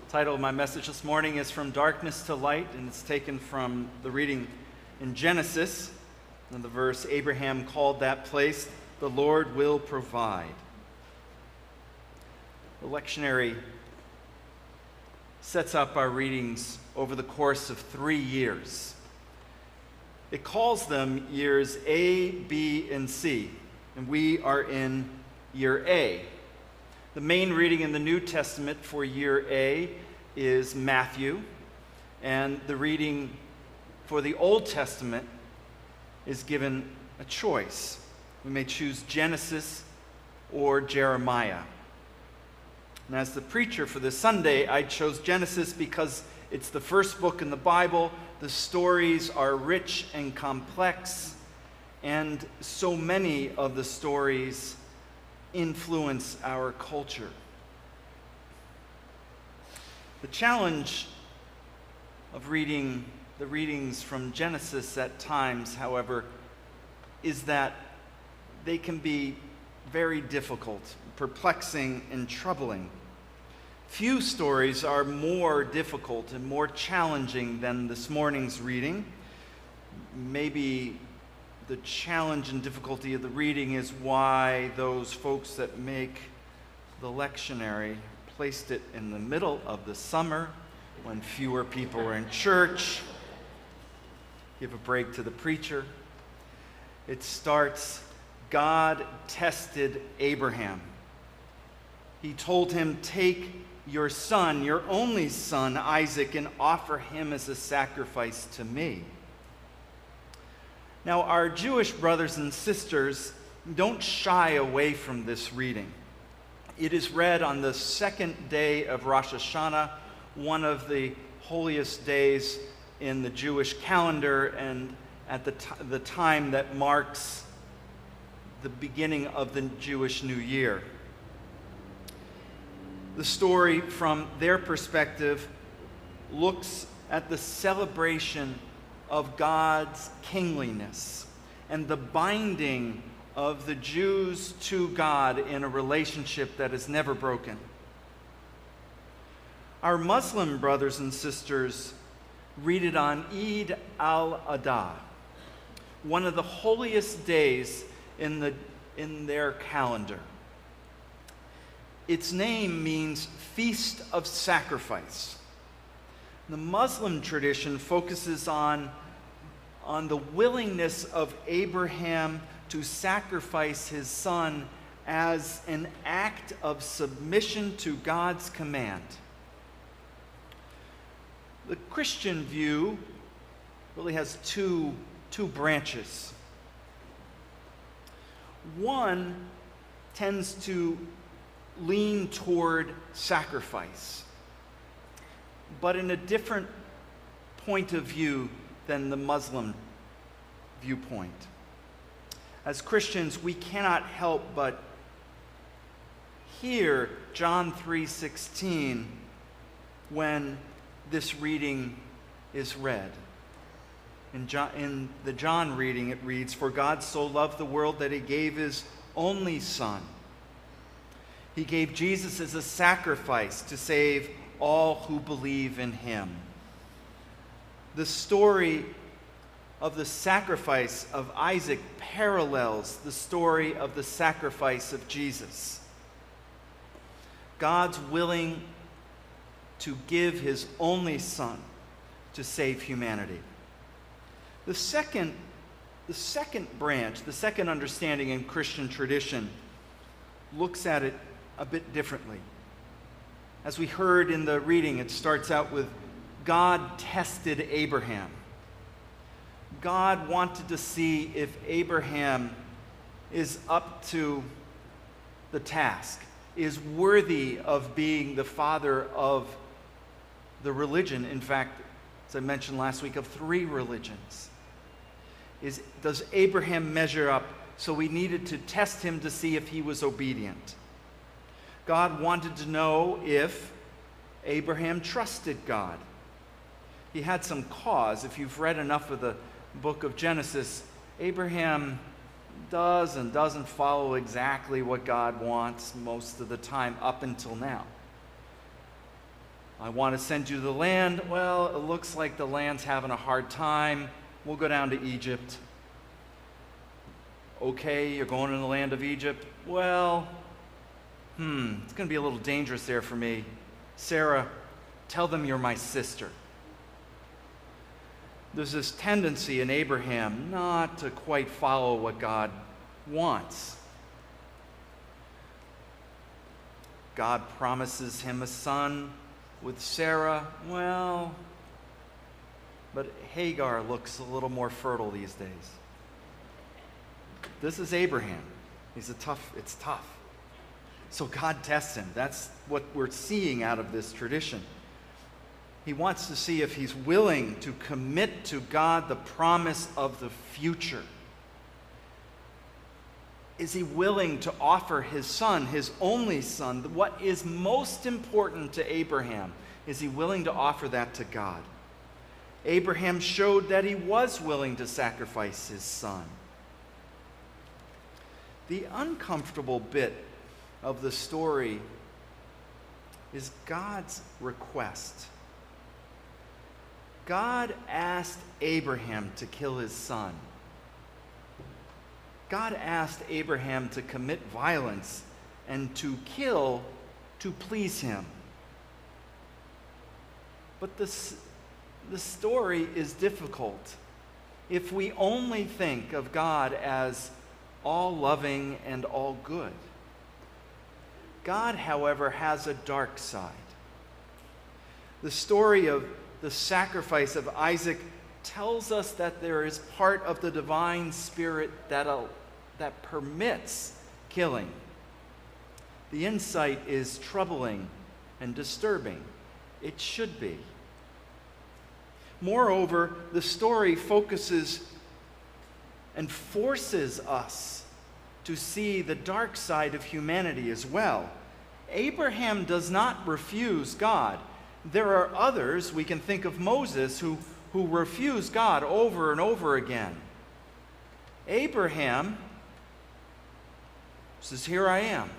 The title of my message this morning is From Darkness to Light, and it's taken from the reading in Genesis, and the verse, Abraham called that place, "The Lord will provide." The lectionary sets up our readings over the course of 3 years. It calls them years A, B, and C, and we are in year A. The main reading in the New Testament for year A is Matthew, and the reading for the Old Testament is given a choice. We may choose Genesis or Jeremiah. And as the preacher for this Sunday, I chose Genesis because it's the first book in the Bible. The stories are rich and complex, and so many of the stories influence our culture. The challenge of reading the readings from Genesis at times, however, is that they can be very difficult, perplexing, and troubling. Few stories are more difficult and more challenging than this morning's reading. Maybe the challenge and difficulty of the reading is why those folks that make the lectionary placed it in the middle of the summer when fewer people are in church. Give a break to the preacher. It starts, God tested Abraham. He told him, "Take your son, your only son, Isaac, and offer him as a sacrifice to me." Now, our Jewish brothers and sisters don't shy away from this reading. It is read on the second day of Rosh Hashanah, one of the holiest days in the Jewish calendar, and at the time that marks the beginning of the Jewish New Year. The story, from their perspective, looks at the celebration of God's kingliness and the binding of the Jews to God in a relationship that is never broken. Our Muslim brothers and sisters read it on Eid al-Adha, one of the holiest days in their calendar. Its name means Feast of Sacrifice. The Muslim tradition focuses on the willingness of Abraham to sacrifice his son as an act of submission to God's command. The Christian view really has two branches. One tends to lean toward sacrifice, but in a different point of view than the Muslim viewpoint. As Christians, we cannot help but hear John 3:16 when this reading is read. In the John reading, it reads, "For God so loved the world that he gave his only Son. He gave Jesus as a sacrifice to save all who believe in him." The story of the sacrifice of Isaac parallels the story of the sacrifice of Jesus. God's willing to give his only Son to save humanity. The second branch, the second understanding in Christian tradition, looks at it a bit differently. As we heard in the reading, it starts out with, God tested Abraham. God wanted to see if Abraham is up to the task, is worthy of being the father of the religion. In fact, as I mentioned last week, of 3 religions. Does Abraham measure up? So we needed to test him to see if he was obedient. God wanted to know if Abraham trusted God. He had some cause. If you've read enough of the book of Genesis, Abraham does and doesn't follow exactly what God wants most of the time up until now. I want to send you to the land. Well, it looks like the land's having a hard time. We'll go down to Egypt. Okay, you're going to the land of Egypt. Well, it's going to be a little dangerous there for me. Sarah, tell them you're my sister. There's this tendency in Abraham not to quite follow what God wants. God promises him a son with Sarah. Well, but Hagar looks a little more fertile these days. This is Abraham. It's tough. So God tests him. That's what we're seeing out of this tradition. He wants to see if he's willing to commit to God the promise of the future. Is he willing to offer his son, his only son? What is most important to Abraham? Is he willing to offer that to God? Abraham showed that he was willing to sacrifice his son. The uncomfortable bit of the story is God's request. God asked Abraham to kill his son. God asked Abraham to commit violence and to kill to please him. But the story is difficult if we only think of God as all loving and all good. God, however, has a dark side. The story of the sacrifice of Isaac tells us that there is part of the divine spirit that permits killing. The insight is troubling and disturbing. It should be. Moreover, the story focuses and forces us to see the dark side of humanity as well. Abraham does not refuse God. There are others, we can think of Moses, who refuse God over and over again. Abraham says, here I am.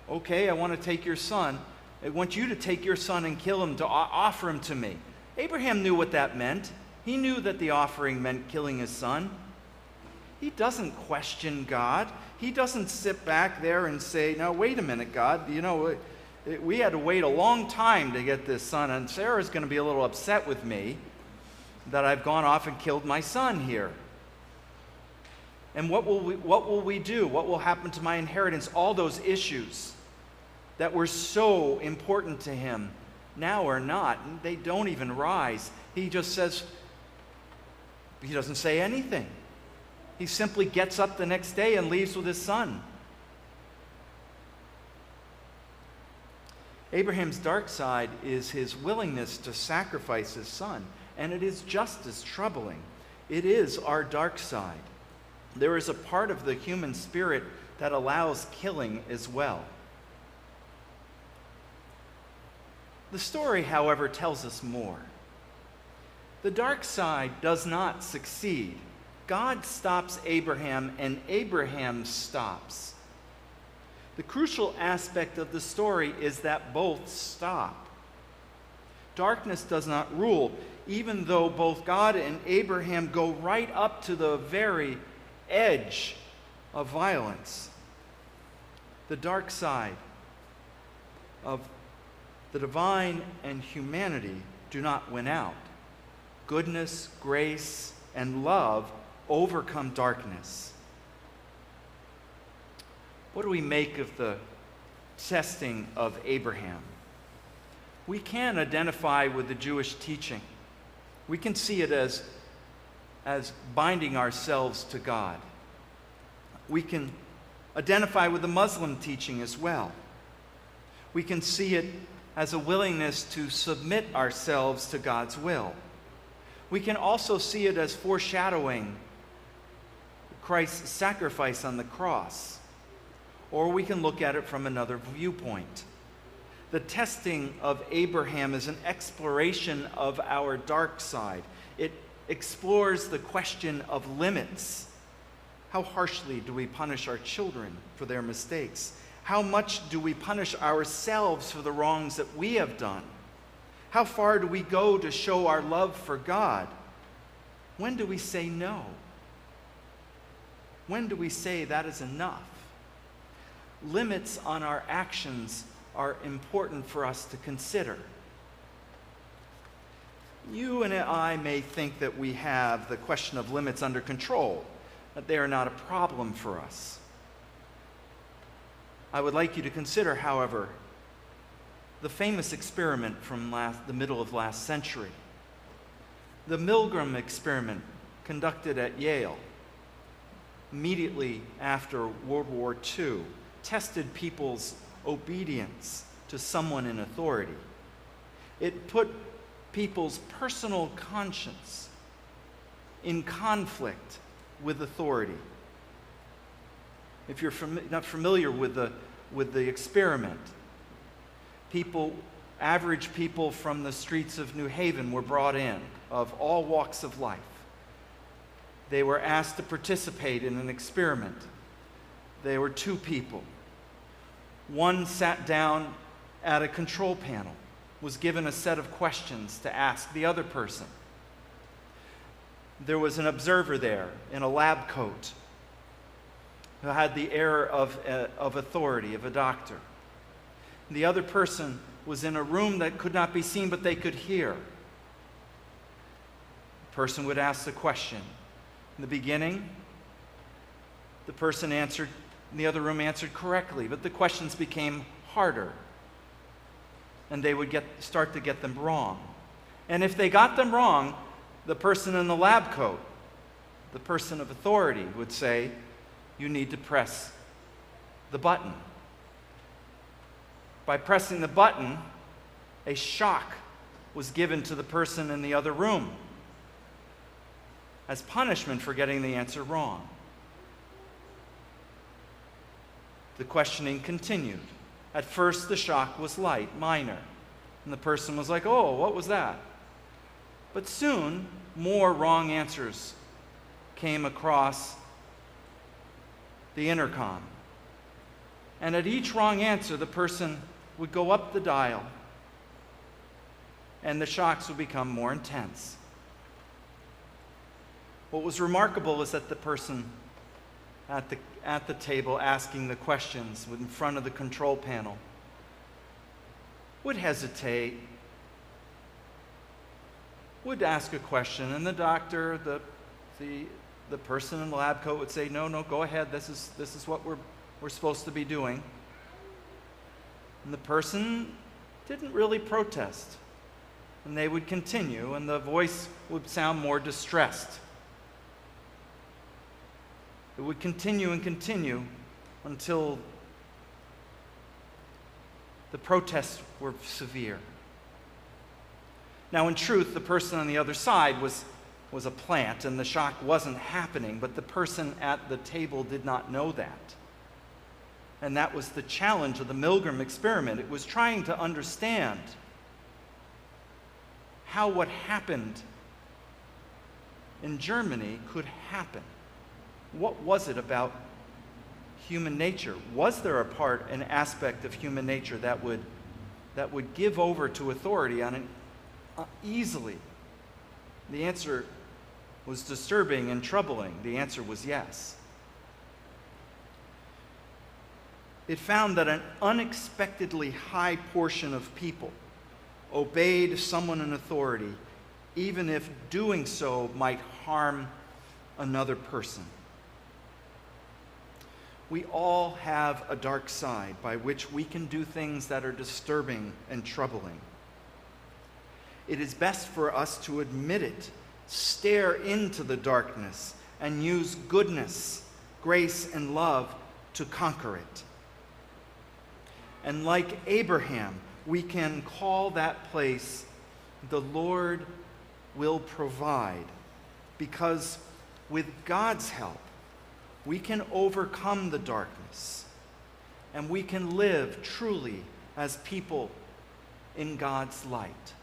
Okay, I want to take your son. I want you to take your son and kill him, to offer him to me. Abraham knew what that meant. He knew that the offering meant killing his son. He doesn't question God. He doesn't sit back there and say, now wait a minute, God, we had to wait a long time to get this son, and Sarah's going to be a little upset with me that I've gone off and killed my son here. And what will we do? What will happen to my inheritance? All those issues that were so important to him now are not. They don't even rise. He just says, he doesn't say anything. He simply gets up the next day and leaves with his son. Abraham's dark side is his willingness to sacrifice his son, and it is just as troubling. It is our dark side. There is a part of the human spirit that allows killing as well. The story, however, tells us more. The dark side does not succeed. God stops Abraham, and Abraham stops. The crucial aspect of the story is that both stop. Darkness does not rule, even though both God and Abraham go right up to the very edge of violence. The dark side of the divine and humanity do not win out. Goodness, grace, and love overcome darkness. What do we make of the testing of Abraham? We can identify with the Jewish teaching. We can see it as binding ourselves to God. We can identify with the Muslim teaching as well. We can see it as a willingness to submit ourselves to God's will. We can also see it as foreshadowing Christ's sacrifice on the cross. Or we can look at it from another viewpoint. The testing of Abraham is an exploration of our dark side. It explores the question of limits. How harshly do we punish our children for their mistakes? How much do we punish ourselves for the wrongs that we have done? How far do we go to show our love for God? When do we say no? When do we say that is enough? Limits on our actions are important for us to consider. You and I may think that we have the question of limits under control, that they are not a problem for us. I would like you to consider, however, the famous experiment from the middle of last century. The Milgram experiment conducted at Yale immediately after World War II tested people's obedience to someone in authority. It put people's personal conscience in conflict with authority. If you're not familiar with the experiment, average people from the streets of New Haven were brought in, of all walks of life. They were asked to participate in an experiment. There were two people. One sat down at a control panel, was given a set of questions to ask the other person. There was an observer there in a lab coat who had the air of authority, of a doctor. The other person was in a room that could not be seen, but they could hear. The person would ask the question. In the beginning, the person answered, in the other room answered correctly, but the questions became harder, and they would start to get them wrong. And if they got them wrong, the person in the lab coat, the person of authority, would say, "You need to press the button." By pressing the button, a shock was given to the person in the other room as punishment for getting the answer wrong. The questioning continued. At first, the shock was light, minor, and the person was like, "Oh, what was that?" But soon, more wrong answers came across the intercom. And at each wrong answer, the person would go up the dial, and the shocks would become more intense. What was remarkable is that the person at the table asking the questions in front of the control panel would hesitate, would ask a question, and the doctor, the person in the lab coat would say, no, go ahead, this is what we're supposed to be doing. And the person didn't really protest. And they would continue, and the voice would sound more distressed. It would continue and continue until the protests were severe. Now, in truth, the person on the other side was a plant, and the shock wasn't happening, but the person at the table did not know that. And that was the challenge of the Milgram experiment. It was trying to understand how what happened in Germany could happen. What was it about human nature? Was there an aspect of human nature that would give over to authority easily? The answer was disturbing and troubling. The answer was yes. It found that an unexpectedly high portion of people obeyed someone in authority, even if doing so might harm another person. We all have a dark side by which we can do things that are disturbing and troubling. It is best for us to admit it, stare into the darkness, and use goodness, grace, and love to conquer it. And like Abraham, we can call that place, "The Lord will provide," because with God's help, we can overcome the darkness, and we can live truly as people in God's light.